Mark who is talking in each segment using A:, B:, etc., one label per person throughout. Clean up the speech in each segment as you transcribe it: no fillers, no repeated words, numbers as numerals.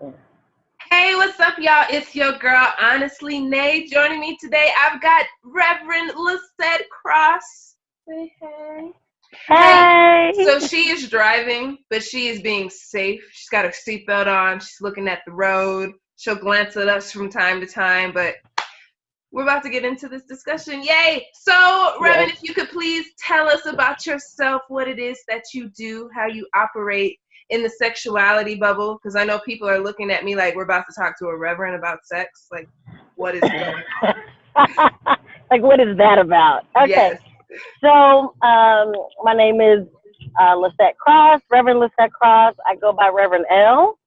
A: Hey, what's up, y'all? It's your girl, Honestly Nay. Joining me today, I've got Reverend Lisette Cross. Say hey. Hey,
B: Hey.
A: so she is driving, but she is being safe. She's got her seatbelt on. She's looking at the road. She'll glance at us from time to time, but we're about to get into this discussion. Yay! So,
B: Yes.
A: Reverend, if you could please tell us about yourself, what it is that you do, how you operate in the sexuality bubble, because I know people are looking at me like we're about to talk to a reverend about sex. Like, what is going on?
B: Like, what is that about? Okay.
A: Yes.
B: So, my name is Lisette Cross, Reverend Lisette Cross. I go by Rev L,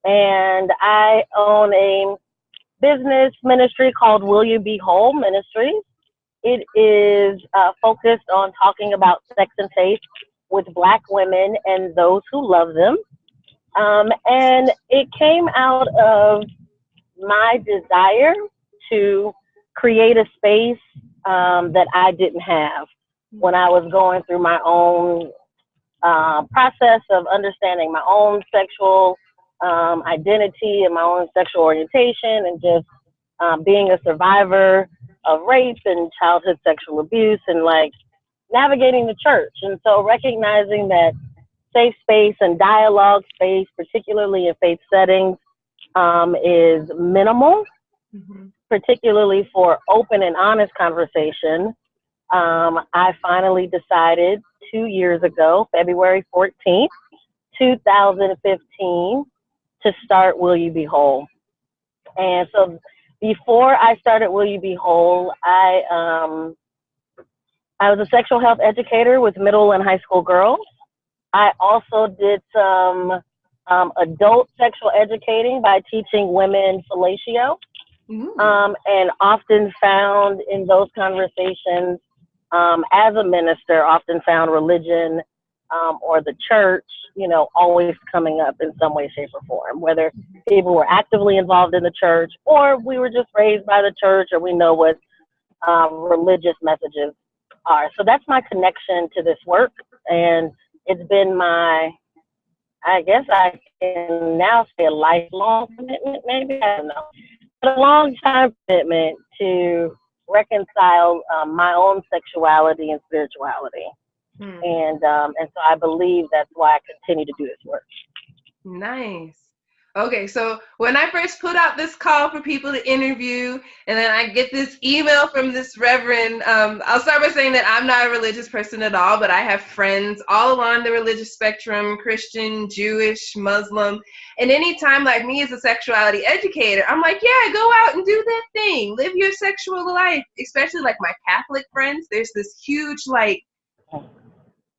B: and I own a business ministry called Will You Be Whole Ministries. It is focused on talking about sex and faith with Black women and those who love them. And it came out of my desire to create a space that I didn't have when I was going through my own process of understanding my own sexual identity and my own sexual orientation, and just being a survivor of rape and childhood sexual abuse, and like navigating the church. And so recognizing that safe space and dialogue space, particularly in faith settings, is minimal,
A: Mm-hmm.
B: particularly for open and honest conversation. I finally decided 2 years ago, February 14th, 2015, to start Will You Be Whole. And so before I started Will You Be Whole, I was a sexual health educator with middle and high school girls. I also did some adult sexual educating by teaching women fellatio, and often found in those conversations, as a minister, often found religion or the church, always coming up in some way, shape, or form, whether people were actively involved in the church or we were just raised by the church or we know what religious messages are. So that's my connection to this work. And it's been I guess I can now say a lifelong commitment, maybe, I don't know, but a long time commitment to reconcile my own sexuality and spirituality.
A: Hmm.
B: And so I believe that's why I continue to do this work.
A: Nice. Okay, so when I first put out this call for people to interview, and then I get this email from this reverend, I'll start by saying that I'm not a religious person at all, but I have friends all along the religious spectrum, Christian, Jewish, Muslim, and anytime, like me as a sexuality educator, I'm like, yeah, go out and do that thing, live your sexual life, especially like my Catholic friends. There's this huge, like,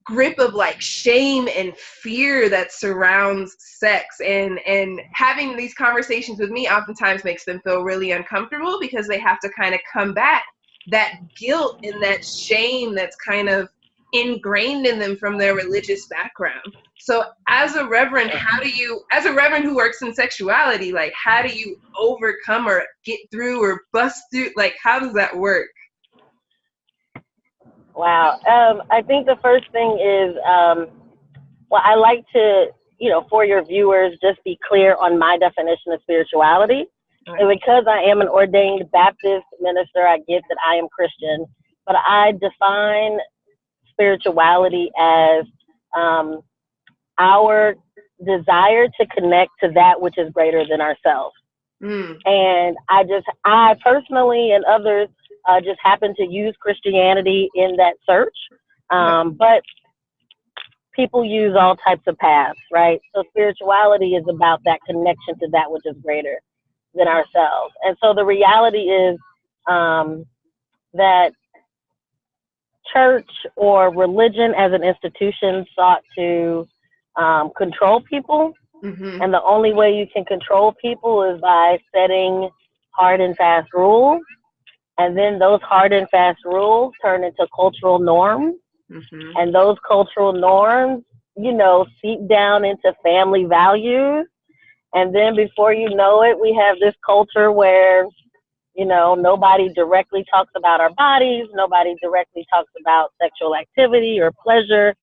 A: grip of like shame and fear that surrounds sex, and having these conversations with me oftentimes makes them feel really uncomfortable because they have to kind of combat that guilt and that shame that's kind of ingrained in them from their religious background. So as a reverend, as a reverend who works in sexuality, like, how do you overcome or get through or bust through, like, how does that work?
B: Wow. I think the first thing is, well, I like to, for your viewers, just be clear on my definition of spirituality.
A: Right.
B: And because I am an ordained Baptist minister, I get that I am Christian, but I define spirituality as our desire to connect to that which is greater than ourselves. And I personally and others just happen to use Christianity in that search. But people use all types of paths, right? So spirituality is about that connection to that which is greater than ourselves. And so the reality is that church or religion as an institution sought to control people.
A: Mm-hmm.
B: And the only way you can control people is by setting hard and fast rules. And then those hard and fast rules turn into cultural norms.
A: Mm-hmm.
B: And those cultural norms, seep down into family values. And then before you know it, we have this culture where, nobody directly talks about our bodies. Nobody directly talks about sexual activity or pleasure.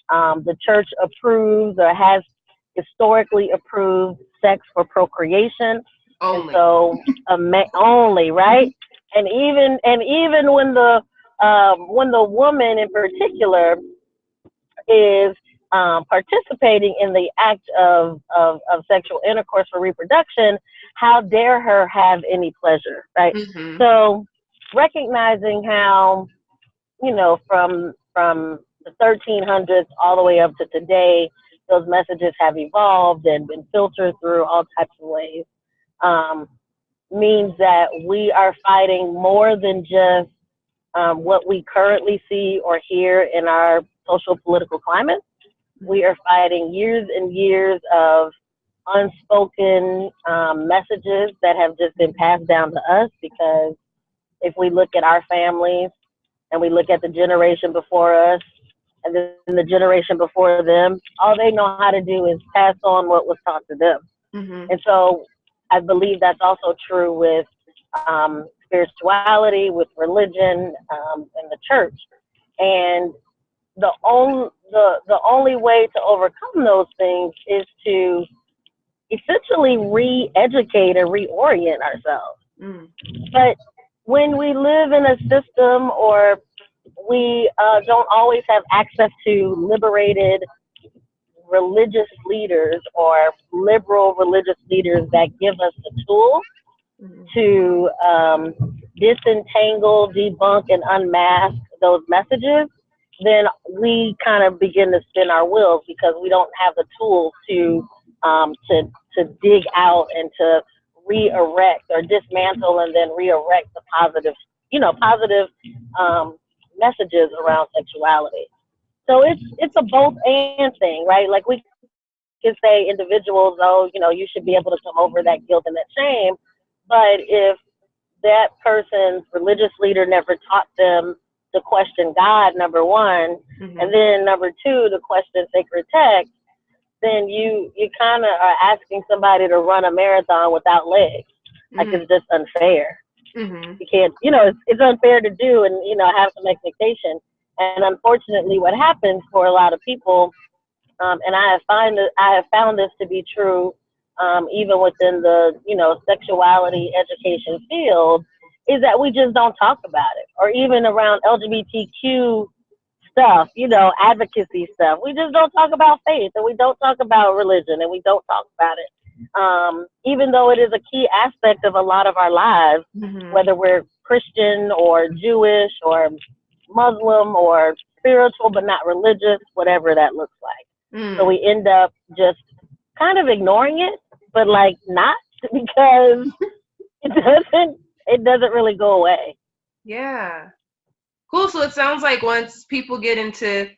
B: The church approves or has historically approved sex for procreation. And
A: Only.
B: so only, right? And even when the woman in particular is participating in the act of sexual intercourse for reproduction, how dare her have any pleasure, right?
A: Mm-hmm.
B: So recognizing how, from the 1300s all the way up to today, those messages have evolved and been filtered through all types of ways, means that we are fighting more than just what we currently see or hear in our social political climate. We are fighting years and years of unspoken messages that have just been passed down to us, because if we look at our families and we look at the generation before us and then the generation before them, all they know how to do is pass on what was taught to them.
A: Mm-hmm.
B: And so I believe that's also true with spirituality, with religion, and the church. And the only way to overcome those things is to essentially re-educate and reorient ourselves.
A: Mm.
B: But when we live in a system, or we don't always have access to liberated religious leaders or liberal religious leaders that give us the tools to disentangle, debunk, and unmask those messages, then we kind of begin to spin our wheels, because we don't have the tools to dig out and to re-erect or dismantle and then re-erect the positive messages around sexuality. So it's a both and thing, right? Like, we can say individuals, oh, you should be able to come over that guilt and that shame. But if that person's religious leader never taught them to question God, number one,
A: Mm-hmm.
B: and then number two, to question sacred text, then you kind of are asking somebody to run a marathon without legs. Like, it's just unfair.
A: Mm-hmm.
B: You can't, it's unfair to do and, have some expectation. And unfortunately, what happens for a lot of people, and I have found this to be true, even within the, sexuality education field, is that we just don't talk about it. Or even around LGBTQ stuff, advocacy stuff. We just don't talk about faith, and we don't talk about religion, and we don't talk about it. Even though it is a key aspect of a lot of our lives,
A: Mm-hmm.
B: whether we're Christian or Jewish or Muslim or spiritual but not religious, whatever that looks like.
A: Mm.
B: So we end up just kind of ignoring it, but like not, because it doesn't really go away.
A: Yeah. Cool. So it sounds like once people get into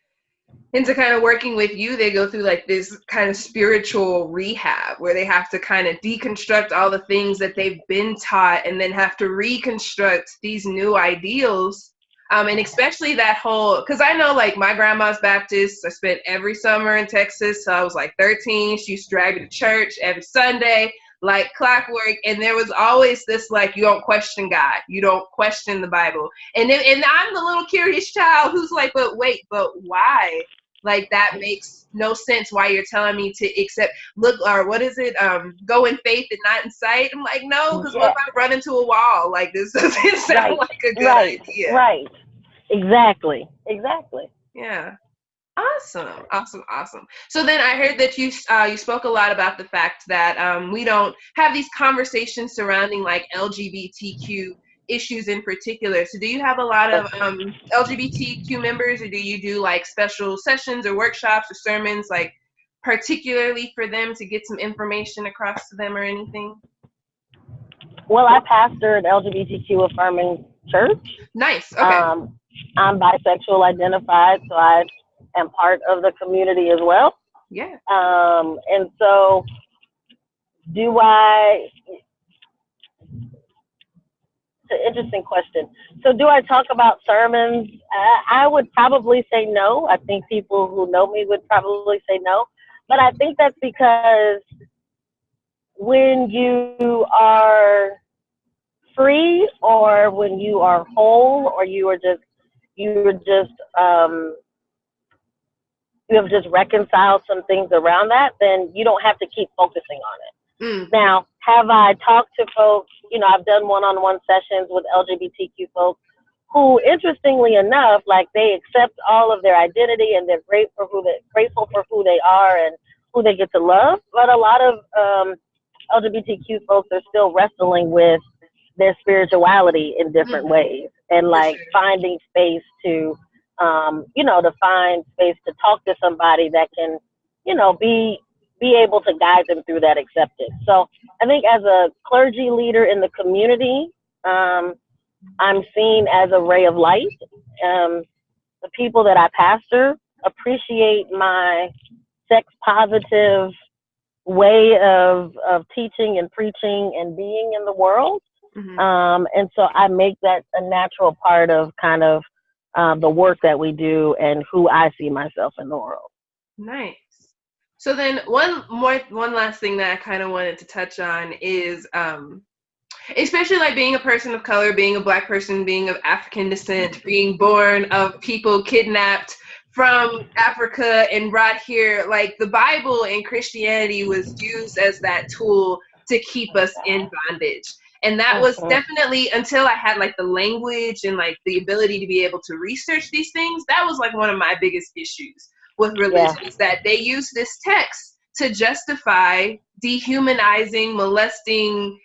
A: kind of working with you, they go through like this kind of spiritual rehab where they have to kind of deconstruct all the things that they've been taught and then have to reconstruct these new ideals. And especially that whole, because I know like my grandma's Baptist. I spent every summer in Texas. So I was like 13. She used to drag me to church every Sunday, like clockwork. And there was always this, like, you don't question God. You don't question the Bible. And I'm the little curious child who's like, but wait, but why? Like, that makes no sense why you're telling me to accept, look, or what is it? Go in faith and not in sight. I'm like, no, because what if I run into a wall? Like, this doesn't sound like a good idea.
B: Right. Exactly.
A: Yeah. Awesome. So then I heard that you spoke a lot about the fact that we don't have these conversations surrounding like LGBTQ issues in particular. So do you have a lot of LGBTQ members, or do you do like special sessions or workshops or sermons, like particularly for them to get some information across to them or anything?
B: Well, I pastor an LGBTQ affirming church.
A: Nice. Okay.
B: I'm bisexual identified, so I am part of the community as well.
A: Yeah.
B: And so do I, it's an interesting question. So do I talk about sermons? I would probably say no. I think people who know me would probably say no. But I think that's because when you are free, or when you are whole, or you're just you have just reconciled some things around that, then you don't have to keep focusing on it. Now, have I talked to folks, you know, I've done one-on-one sessions with LGBTQ folks who, interestingly enough, like they accept all of their identity and they're grateful for who they are and who they get to love. But a lot of LGBTQ folks are still wrestling with their spirituality in different ways, and like finding space to, you know, to find space to talk to somebody that can, you know, be able to guide them through that acceptance. So I think as a clergy leader in the community, I'm seen as a ray of light. The people that I pastor appreciate my sex positive way of teaching and preaching and being in the world. And so I make that a natural part of kind of the work that we do and who I see myself in the world.
A: Nice. So then one last thing that I kind of wanted to touch on is especially like being a person of color, being a Black person, being of African descent, being born of people kidnapped from Africa and brought here, like the Bible and Christianity was used as that tool to keep us in bondage. And that was definitely, until I had like the language and like the ability to be able to research these things, that was like one of my biggest issues with religion, is that they use this text to justify dehumanizing, molesting,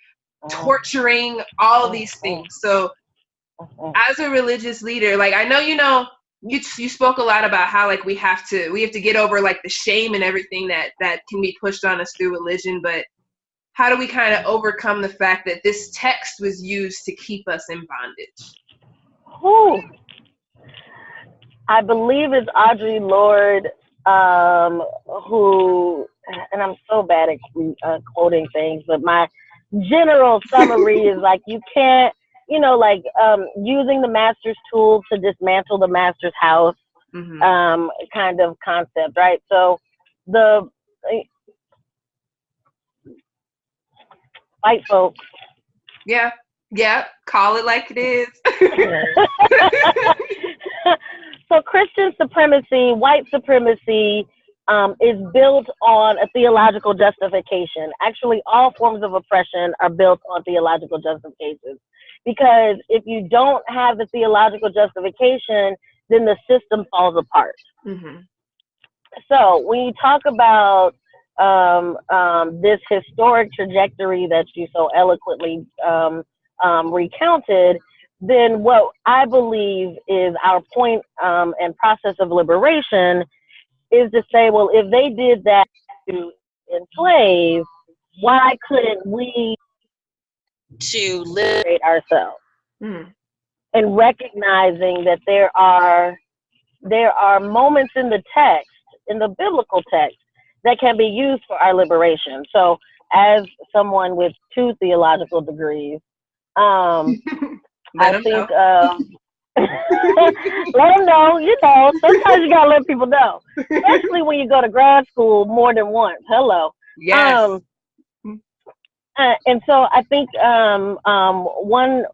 A: torturing, all these things. So as a religious leader, like I know, you know, you spoke a lot about how like we have to get over like the shame and everything that can be pushed on us through religion, but how do we kind of overcome the fact that this text was used to keep us in bondage?
B: I believe it's Audre Lorde, who, and I'm so bad at quoting things, but my general summary is like, you can't, you know, like using the master's tool to dismantle the master's house, kind of concept, right? So the white folks.
A: Yeah, call it like it is.
B: So Christian supremacy, white supremacy, is built on a theological justification. Actually, all forms of oppression are built on theological justifications. Because if you don't have the theological justification, then the system falls apart. So when you talk about this historic trajectory that you so eloquently recounted, then what I believe is our point and process of liberation is to say, well, if they did that to enslave, why couldn't we to liberate ourselves? And recognizing that there are moments in the text, in the biblical text, that can be used for our liberation. So as someone with 2 theological degrees, I think, let them know, you know, sometimes you gotta let people know, especially when you go to grad school more than once. Hello.
A: Yes.
B: And so I think when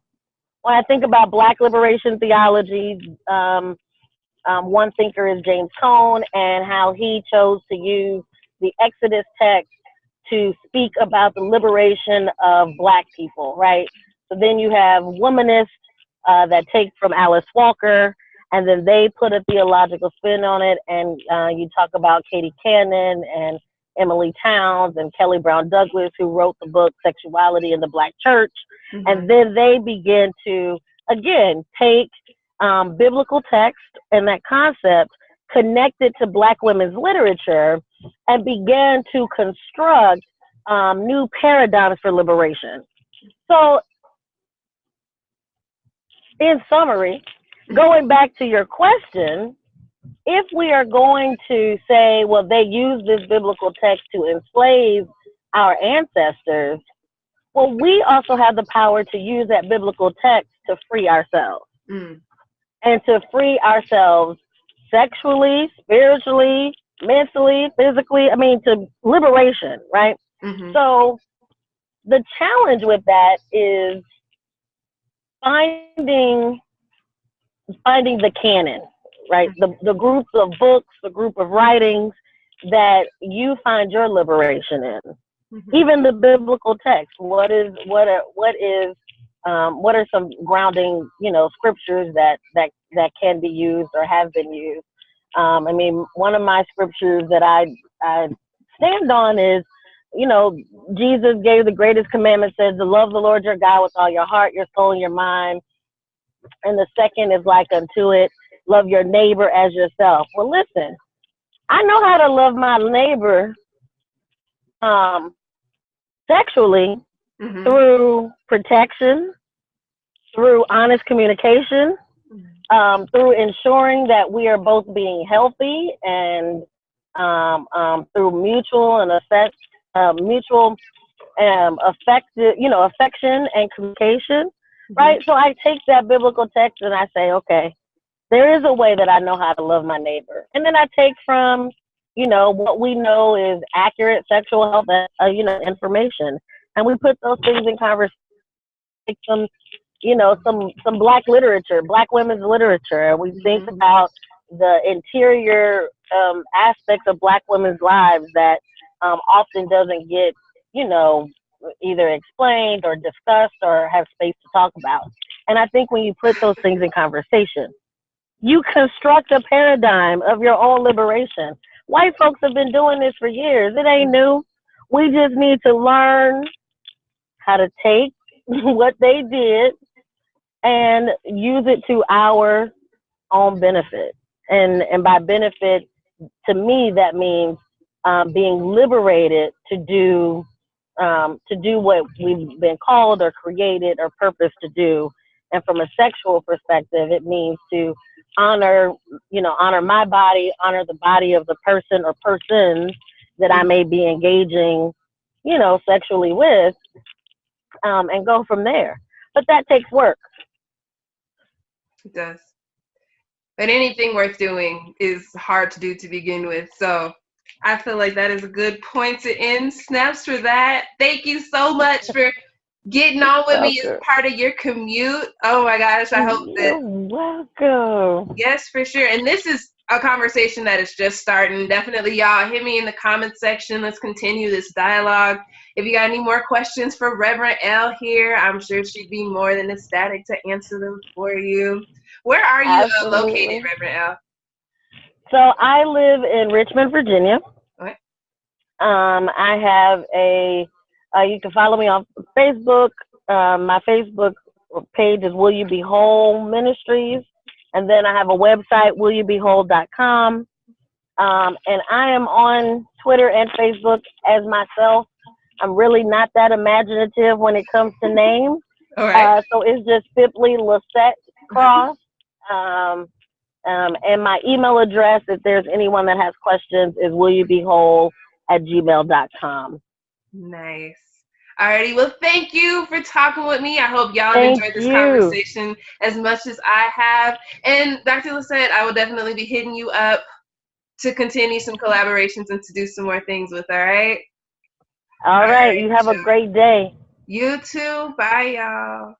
B: I think about Black liberation theology, one thinker is James Cone, and how he chose to use the Exodus text to speak about the liberation of Black people, right? So then you have womanists that take from Alice Walker, and then they put a theological spin on it, and you talk about Katie Cannon and Emily Towns and Kelly Brown Douglas, who wrote the book Sexuality in the Black Church. And then they begin to, again, take biblical text and that concept, connect it to Black women's literature, and began to construct new paradigms for liberation. So, in summary, going back to your question, if we are going to say, well, they use this biblical text to enslave our ancestors, well, we also have the power to use that biblical text to free ourselves. And to free ourselves sexually, spiritually, mentally, physically, I mean, to liberation, right? So the challenge with that is finding the canon, right? The groups of books, the group of writings that you find your liberation in. Even the biblical text. What are some grounding, scriptures that can be used or have been used? I mean, one of my scriptures that I stand on is, Jesus gave the greatest commandment, says to love the Lord your God with all your heart, your soul, and your mind. And the second is like unto it, love your neighbor as yourself. Well, listen, I know how to love my neighbor sexually through protection, through honest communication, through ensuring that we are both being healthy, and through mutual affection and communication, right? So I take that biblical text and I say, okay, there is a way that I know how to love my neighbor. And then I take from, what we know is accurate sexual health, information. And we put those things in conversation, like some Black literature, Black women's literature. And we think about the interior aspects of Black women's lives that often doesn't get, either explained or discussed or have space to talk about. And I think when you put those things in conversation, you construct a paradigm of your own liberation. White folks have been doing this for years. It ain't new. We just need to learn how to take what they did and use it to our own benefit. And by benefit, to me, that means being liberated to do what we've been called or created or purposed to do. And from a sexual perspective, it means to honor my body, honor the body of the person or persons that I may be engaging, sexually with, and go from there. But that takes work.
A: It does. But anything worth doing is hard to do to begin with. So I feel like that is a good point to end. Snaps for that. Thank you so much for getting on with me as part of your commute. Oh my gosh, I hope that.
B: You're welcome.
A: Yes, for sure. And this is a conversation that is just starting. Definitely, y'all, hit me in the comments section. Let's continue this dialogue. If you got any more questions for Reverend L here, I'm sure she'd be more than ecstatic to answer them for you. Where are you located, Reverend L?
B: So I live in Richmond, Virginia.
A: Okay.
B: I have you can follow me on Facebook. My Facebook page is Will You Be Whole Ministries. And then I have a website, willyoubeWhole.com. And I am on Twitter and Facebook as myself. I'm really not that imaginative when it comes to names.
A: All right.
B: So it's just simply Lisette Cross. And my email address, if there's anyone that has questions, is willyoubeWhole@gmail.com.
A: Nice. Alrighty, well, thank you for talking with me. I hope y'all have enjoyed this conversation as much as I have. And Dr. Lisette, I will definitely be hitting you up to continue some collaborations and to do some more things with, all right?
B: All right, you have a great day.
A: You too. Bye, y'all.